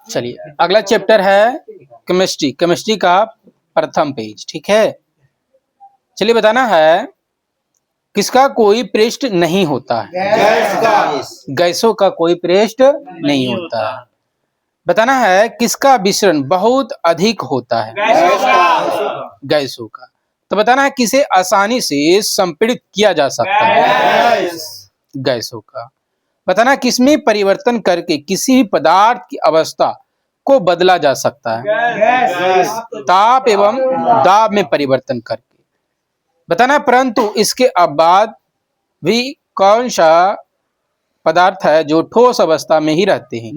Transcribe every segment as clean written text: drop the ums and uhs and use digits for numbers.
चलिए अगला चैप्टर है केमिस्ट्री। केमिस्ट्री का प्रथम पेज, ठीक है। चलिए बताना है किसका कोई पृष्ठ नहीं होता है। गैसों का कोई पृष्ठ नहीं होता है। बताना है किसका विसरण बहुत अधिक होता है। गैसों का। तो बताना है किसे आसानी से संपीड़ित किया जा सकता है। गैसों का। बताना किसमें परिवर्तन करके किसी भी पदार्थ की अवस्था को बदला जा सकता है। ताप एवं दाब में परिवर्तन करके। बताना परंतु इसके बाद भी कौन सा पदार्थ है जो ठोस अवस्था में ही रहते हैं।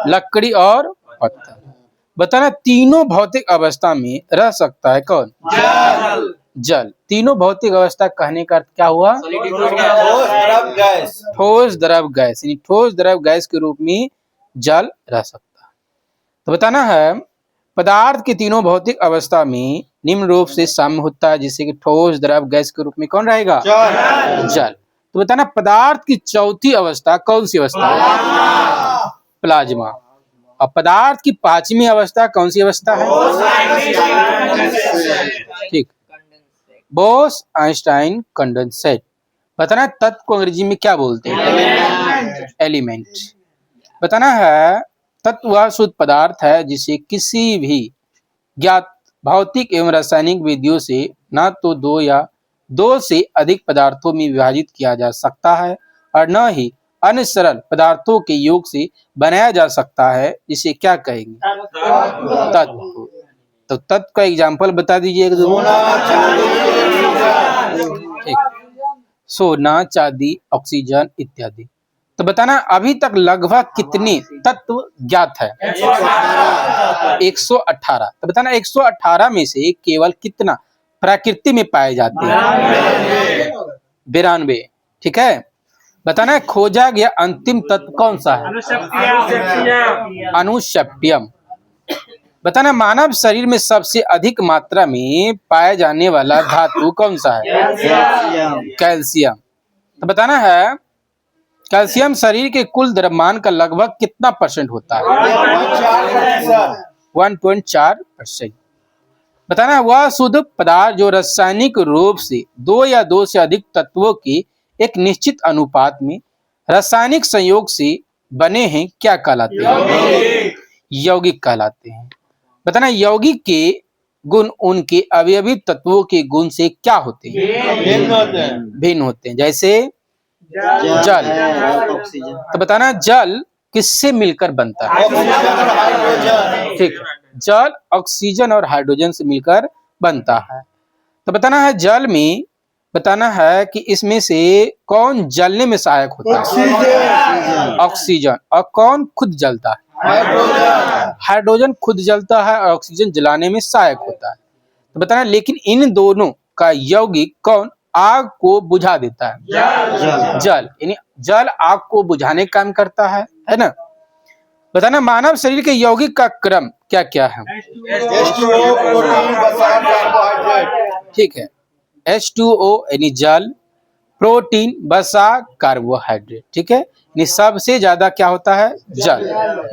लकड़ी और पत्थर। बताना तीनों भौतिक अवस्था में रह सकता है कौन। जल। तीनों भौतिक अवस्था कहने का अर्थ क्या हुआ। ठोस द्रव गैस, यानी ठोस द्रव गैस के रूप में जल रह सकता है। तो बताना है पदार्थ की तीनों भौतिक अवस्था में निम्न रूप से साम्य होता है, जिससे कि ठोस द्रव गैस के रूप में कौन रहेगा। जल। तो बताना पदार्थ की चौथी अवस्था कौन सी अवस्था है। प्लाज्मा। और पदार्थ की पांचवी अवस्था कौन सी अवस्था है। ठीक, बोस आइंस्टाइन कंडेंसेट। बताना तत्व को अंग्रेजी में क्या बोलते हैं। एलिमेंट। बताना है तत्व वह शुद्ध पदार्थ है जिसे किसी भी ज्ञात भौतिक एवं रासायनिक विधियों से न तो दो या दो से अधिक पदार्थों में विभाजित किया जा सकता है और न ही अन्य सरल पदार्थों के योग से बनाया जा सकता है, जिसे क्या कहेंगे। तत्व। तो तत्व का एग्जाम्पल बता दीजिए एक दो। ठीक, सोना, चांदी, ऑक्सीजन इत्यादि। तो बताना अभी तक लगभग कितने तत्व ज्ञात है। 118। तो बताना 118 में से केवल कितना प्रकृति में पाए जाते हैं। 92। ठीक है। बताना खोजा गया अंतिम तत्व कौन सा है। अनुशप्यम। बताना मानव शरीर में सबसे अधिक मात्रा में पाया जाने वाला धातु कौन सा है। कैल्शियम। तो बताना है कैल्शियम शरीर के कुल द्रव्यमान का लगभग कितना % होता है। 1.4%। बताना वह शुद्ध पदार्थ जो रासायनिक रूप से दो या दो से अधिक तत्वों के एक निश्चित अनुपात में रासायनिक संयोग से बने हैं क्या कहलाते हैं। यौगिक कहलाते हैं। बताना यौगिक के गुण उनके अवयवी तत्वों के गुण से क्या होते हैं। भिन्न होते हैं। जैसे जल। तो बताना जल किससे मिलकर बनता है। ठीक, जल ऑक्सीजन और हाइड्रोजन से मिलकर बनता है। तो बताना है जल में बताना है कि इसमें से कौन जलने में सहायक होता है। ऑक्सीजन। और कौन खुद जलता है। हाइड्रोजन खुद जलता है और ऑक्सीजन जलाने में सहायक होता है। तो बताना लेकिन इन दोनों का यौगिक कौन आग को बुझा देता है। जल। यानी जल आग को बुझाने का काम करता है ना। बताना मानव शरीर के यौगिक का क्रम क्या क्या है। ठीक है। H2O यानी जल, प्रोटीन, वसा, कार्बोहाइड्रेट। ठीक है। यानी सबसे ज्यादा क्या होता है जल।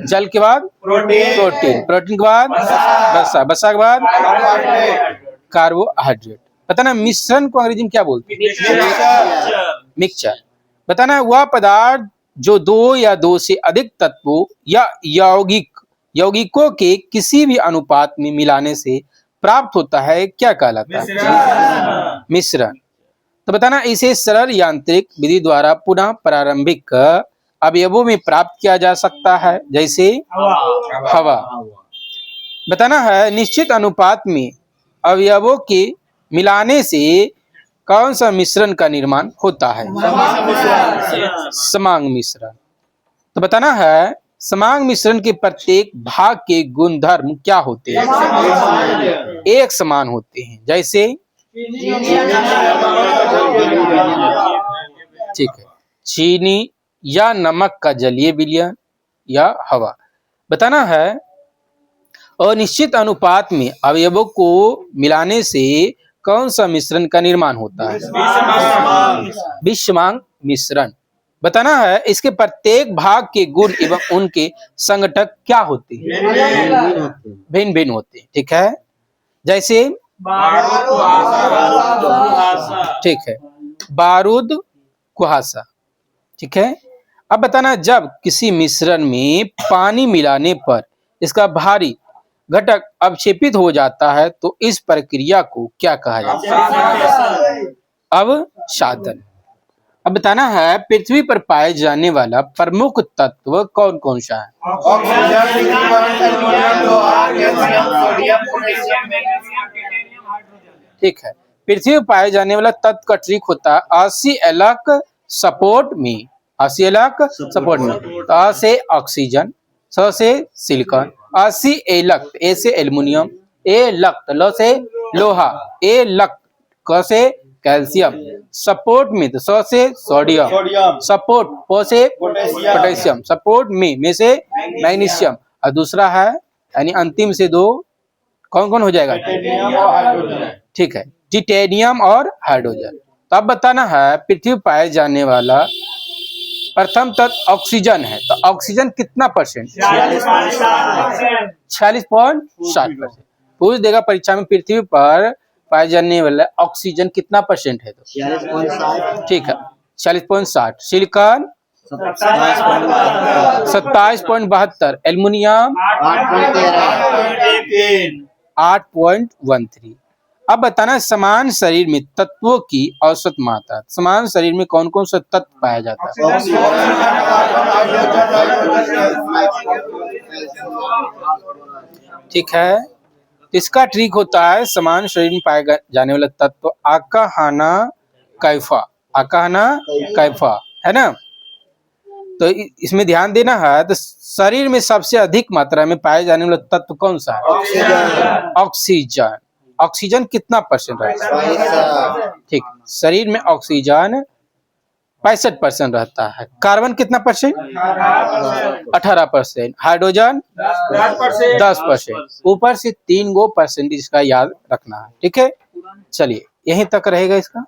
जल के बाद प्रोटीन, प्रोटीन के बाद वसा, वसा के बाद कार्बोहाइड्रेट। बताना मिश्रण को अंग्रेजी में क्या बोलते हैं। मिक्सचर। बताना वह पदार्थ जो दो या दो से अधिक तत्वों या यौगिकों के किसी भी अनुपात में मिलाने से प्राप्त होता है क्या कहलाता है। मिश्रण। तो बताना इसे सरल यांत्रिक विधि द्वारा पुनः प्रारंभिक अवयवों में प्राप्त किया जा सकता है, जैसे हवा। बताना है निश्चित अनुपात में अवयवों के मिलाने से कौन सा मिश्रण का निर्माण होता है। समांग मिश्रण। तो बताना है समांग मिश्रण के प्रत्येक भाग के गुणधर्म क्या होते हैं। एक समान होते हैं। जैसे ठीक है, चीनी या नमक का जलीय विलयन या हवा। बताना है अनिश्चित अनुपात में अवयवों को मिलाने से कौन सा मिश्रण का निर्माण होता है। विषमांग मिश्रण। बताना है इसके प्रत्येक भाग के गुण एवं उनके संघटक क्या होते हैं, भिन्न भिन्न होते हैं। ठीक है, जैसे ठीक है, बारूद कुहासा। ठीक है, अब बताना जब किसी मिश्रण में पानी मिलाने पर इसका भारी घटक अवक्षेपित हो जाता है तो इस प्रक्रिया को क्या कहा जाता है, अवसादन। अब बताना है पृथ्वी पर पाए जाने वाला प्रमुख तत्व कौन कौन सा है, ठीक है, पृथ्वी पर पाए जाने वाला तत्व का ट्रिक होता है ऑक्सीएलक सपोर्ट में, ऑक्सीएलक सपोर्ट में। तो अ से ऑक्सीजन, स से सिलिकॉन, ऑक्सीएलक, ए से एल्युमिनियम, ए लक्त, ल से लोहा, ए लक्त, क से कैल्शियम, सपोर्ट में तो स से सोडियम, सपोर्ट प से पोटेशियम, सपोर्ट में से मैग्नीशियम, और दूसरा है यानी अंतिम से दो कौन कौन हो जाएगा, ठीक है, टिटेनियम और हाइड्रोजन। तो अब बताना है पृथ्वी पाए जाने वाला प्रथम तत्व ऑक्सीजन है, तो ऑक्सीजन कितना परसेंट, 46.7%। पूछ देगा परीक्षा में पृथ्वी पर पाए जाने वाला ऑक्सीजन कितना परसेंट है, तो ठीक है 46.7, सिलिकॉन 27.72, एल्युमिनियम 8.13। अब बताना समान शरीर में तत्वों की औसत मात्रा, समान शरीर में कौन कौन सा तत्व पाया जाता है, ठीक है, इसका ट्रिक होता है समान शरीर में पाए जाने वाला तत्व आकाहाना कैफा, आकाहाना कैफा है ना। तो इसमें ध्यान देना है, तो शरीर में सबसे अधिक मात्रा में पाए जाने वाला तत्व कौन सा है, ऑक्सीजन। ऑक्सीजन कितना परसेंट रहता है, ठीक, शरीर में ऑक्सीजन 65% रहता है। कार्बन कितना परसेंट, 18%, हाइड्रोजन 10%, ऊपर से 3 गो परसेंटेज का याद रखना है। ठीक है, चलिए यहीं तक रहेगा इसका।